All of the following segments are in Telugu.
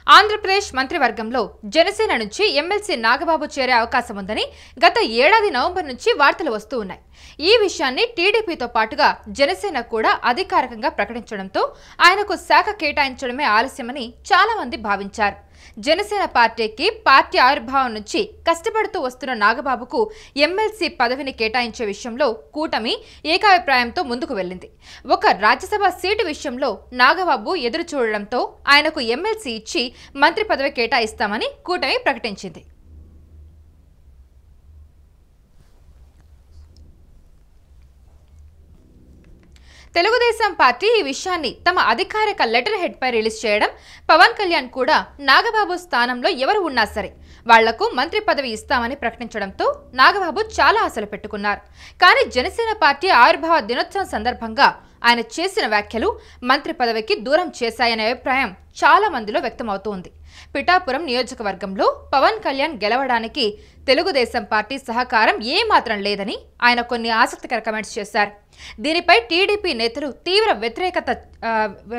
ఆంధ్రప్రదేశ్ మంత్రివర్గంలో జనసేన నుంచి ఎమ్మెల్సీ నాగబాబు చేరే అవకాశం ఉందని గత ఏడాది నవంబర్ నుంచి వార్తలు వస్తూ ఉన్నాయి. ఈ విషయాన్ని టీడీపీతో పాటుగా జనసేన కూడా అధికారికంగా ప్రకటించడంతో ఆయనకు శాఖ కేటాయించడమే ఆలస్యమని చాలా మంది భావించారు. జనసేన పార్టీకి పార్టీ ఆవిర్భావం నుంచి కష్టపడుతూ వస్తున్న నాగబాబుకు ఎమ్మెల్సీ పదవిని కేటాయించే విషయంలో కూటమి ఏకాభిప్రాయంతో ముందుకు వెళ్ళింది. ఒక రాజ్యసభ సీటు విషయంలో నాగబాబు ఎదురు చూడడంతో ఆయనకు ఎమ్మెల్సీ ఇచ్చి మంత్రి పదవి కేటాయిస్తామని కూటమి ప్రకటించింది. తెలుగుదేశం పార్టీ ఈ విషయాన్ని తమ అధికారిక లెటర్ హెడ్ పై రిలీజ్ చేయడం, పవన్ కళ్యాణ్ కూడా నాగబాబు స్థానంలో ఎవరు ఉన్నా సరే వాళ్లకు మంత్రి పదవి ఇస్తామని ప్రకటించడంతో నాగబాబు చాలా ఆశలు పెట్టుకున్నారు. కానీ జనసేన పార్టీ ఆవిర్భావ దినోత్సవం సందర్భంగా ఆయన చేసిన వ్యాఖ్యలు మంత్రి పదవికి దూరం చేశాయనే అభిప్రాయం చాలా మందిలో వ్యక్తమవుతోంది. పిఠాపురం నియోజకవర్గంలో పవన్ కళ్యాణ్ గెలవడానికి తెలుగుదేశం పార్టీ సహకారం ఏమాత్రం లేదని ఆయన కొన్ని ఆసక్తికర కామెంట్స్ చేశారు. దీనిపై టీడీపీ నేతలు తీవ్ర వ్యతిరేకత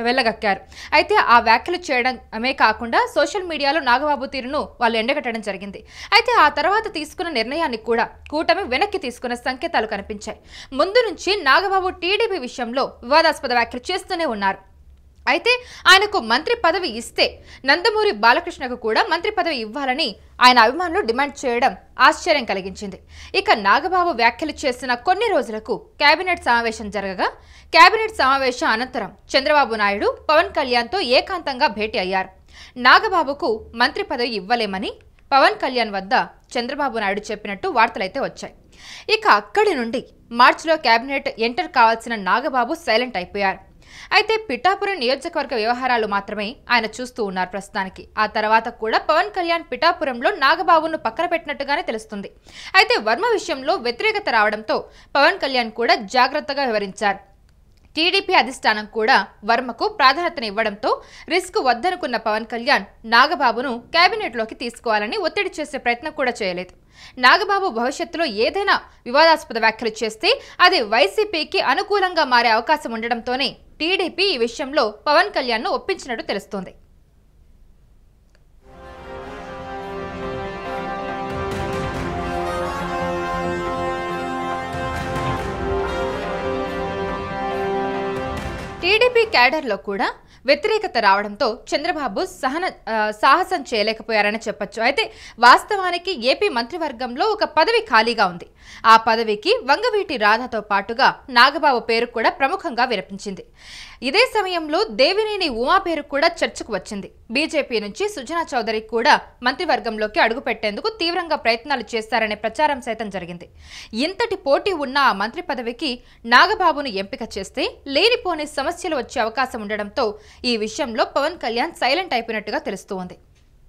వెళ్లగక్కారు. అయితే ఆ వ్యాఖ్యలు చేయడమే కాకుండా సోషల్ మీడియాలో నాగబాబు తీరును వాళ్ళు ఎండగట్టడం జరిగింది. అయితే ఆ తర్వాత తీసుకున్న నిర్ణయాన్ని కూడా కూటమి వెనక్కి తీసుకున్న సంకేతాలు కనిపించాయి. ముందు నుంచి నాగబాబు టీడీపీ విషయంలో వివాదాస్పద వ్యాఖ్యలు చేస్తూనే ఉన్నారు. అయితే ఆయనకు మంత్రి పదవి ఇస్తే నందమూరి బాలకృష్ణకు కూడా మంత్రి పదవి ఇవ్వాలని ఆయన అభిమానులు డిమాండ్ చేయడం ఆశ్చర్యం కలిగించింది. ఇక నాగబాబు వ్యాఖ్యలు చేసిన కొన్ని రోజులకు కేబినెట్ సమావేశం జరగగా కేబినెట్ సమావేశం అనంతరం చంద్రబాబు నాయుడు పవన్ కళ్యాణ్తో ఏకాంతంగా భేటీ అయ్యారు. నాగబాబుకు మంత్రి పదవి ఇవ్వలేమని పవన్ కళ్యాణ్ వద్ద చంద్రబాబు నాయుడు చెప్పినట్టు వార్తలైతే వచ్చాయి. ఇక అక్కడి నుండి మార్చిలో కేబినెట్ ఎంటర్ కావాల్సిన నాగబాబు సైలెంట్ అయిపోయారు. అయితే పిఠాపురం నియోజకవర్గ వ్యవహారాలు మాత్రమే ఆయన చూస్తూ ఉన్నారు ప్రస్తుతానికి. ఆ తర్వాత కూడా పవన్ కళ్యాణ్ పిఠాపురంలో నాగబాబును పక్కన పెట్టినట్టుగానే తెలుస్తుంది. అయితే వర్మ విషయంలో వ్యతిరేకత రావడంతో పవన్ కళ్యాణ్ కూడా జాగ్రత్తగా వివరించారు. టీడీపీ అధిష్టానం కూడా వర్మకు ప్రాధాన్యతనివ్వడంతో రిస్క్ వద్దనుకున్న పవన్ కళ్యాణ్ నాగబాబును కేబినెట్లోకి తీసుకోవాలని ఒత్తిడి చేసే ప్రయత్నం కూడా చేయలేదు. నాగబాబు భవిష్యత్తులో ఏదైనా వివాదాస్పద వ్యాఖ్యలు చేస్తే అది వైసీపీకి అనుకూలంగా మారే అవకాశం ఉండడంతోనే టీడీపీ ఈ విషయంలో పవన్ కళ్యాణ్ను ఒప్పించినట్టు తెలుస్తోంది. టీడీపీ క్యాడర్లో కూడా వ్యతిరేకత రావడంతో చంద్రబాబు సాహసం చేయలేకపోయారని చెప్పొచ్చు. అయితే వాస్తవానికి ఏపీ మంత్రివర్గంలో ఒక పదవి ఖాళీగా ఉంది. ఆ పదవికి వంగవీటి రాధాతో పాటుగా నాగబాబు పేరు కూడా ప్రముఖంగా వినిపించింది. ఇదే సమయంలో దేవినేని ఉమా పేరు కూడా చర్చకు వచ్చింది. బీజేపీ నుంచి సుజనా చౌదరి కూడా మంత్రివర్గంలోకి అడుగుపెట్టేందుకు తీవ్రంగా ప్రయత్నాలు చేస్తారనే ప్రచారం సైతం జరిగింది. ఇంతటి పోటీ ఉన్న ఆ మంత్రి పదవికి నాగబాబును ఎంపిక చేస్తే లేనిపోని సమస్యలు వచ్చే అవకాశం ఉండడంతో ఈ విషయంలో పవన్ కళ్యాణ్ సైలెంట్ అయిపోయినట్టుగా తెలుస్తోంది.